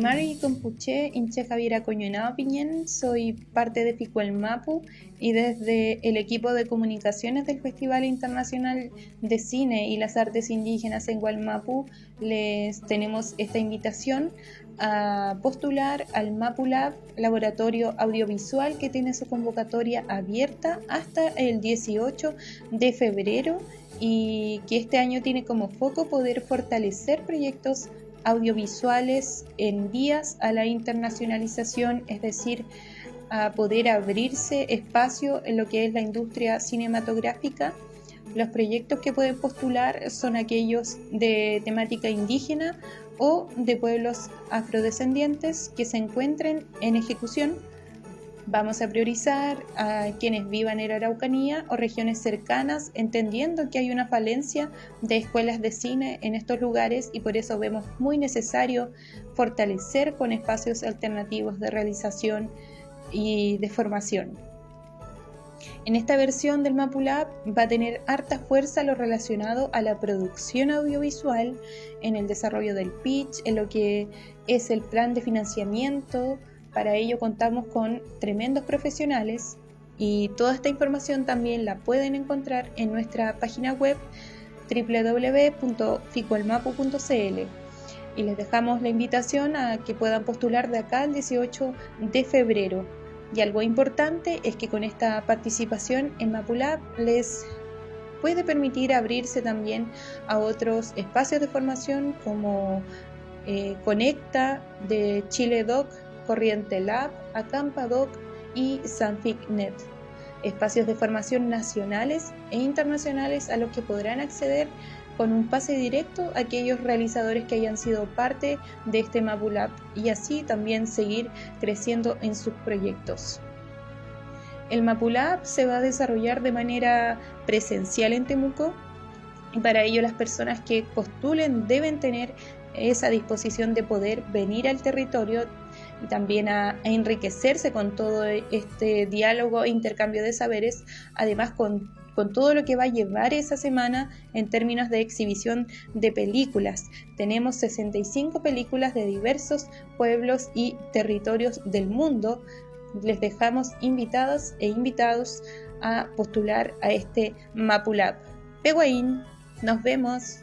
Mari Compuché, Inche Javiera Coñonao Piñén, soy parte de Ficuel Mapu y desde el equipo de comunicaciones del Festival Internacional de Cine y las Artes Indígenas en Gualmapu les tenemos esta invitación a postular al Mapu Lab, laboratorio audiovisual que tiene su convocatoria abierta hasta el 18 de febrero y que este año tiene como foco poder fortalecer proyectos audiovisuales en vías a la internacionalización, es decir, a poder abrirse espacio en lo que es la industria cinematográfica. Los proyectos que pueden postular son aquellos de temática indígena o de pueblos afrodescendientes que se encuentren en ejecución. Vamos a priorizar a quienes vivan en Araucanía o regiones cercanas, entendiendo que hay una falencia de escuelas de cine en estos lugares y por eso vemos muy necesario fortalecer con espacios alternativos de realización y de formación. En esta versión del Mapu Lab va a tener harta fuerza lo relacionado a la producción audiovisual, en el desarrollo del pitch, en lo que es el plan de financiamiento. Para ello contamos con tremendos profesionales y toda esta información también la pueden encontrar en nuestra página web www.ficuelmapu.cl y les dejamos la invitación a que puedan postular de acá al 18 de febrero. Y algo importante es que con esta participación en Mapu Lab les puede permitir abrirse también a otros espacios de formación como Conecta de Chile Doc, Corriente Lab, Acampa Doc y Sanficnet, espacios de formación nacionales e internacionales a los que podrán acceder con un pase directo a aquellos realizadores que hayan sido parte de este Mapu Lab y así también seguir creciendo en sus proyectos. El Mapu Lab se va a desarrollar de manera presencial en Temuco y para ello las personas que postulen deben tener esa disposición de poder venir al territorio y también a enriquecerse con todo este diálogo e intercambio de saberes, además con todo lo que va a llevar esa semana en términos de exhibición de películas. Tenemos 65 películas de diversos pueblos y territorios del mundo. Les dejamos invitadas e invitados a postular a este Mapu Lab. Peguaín, nos vemos.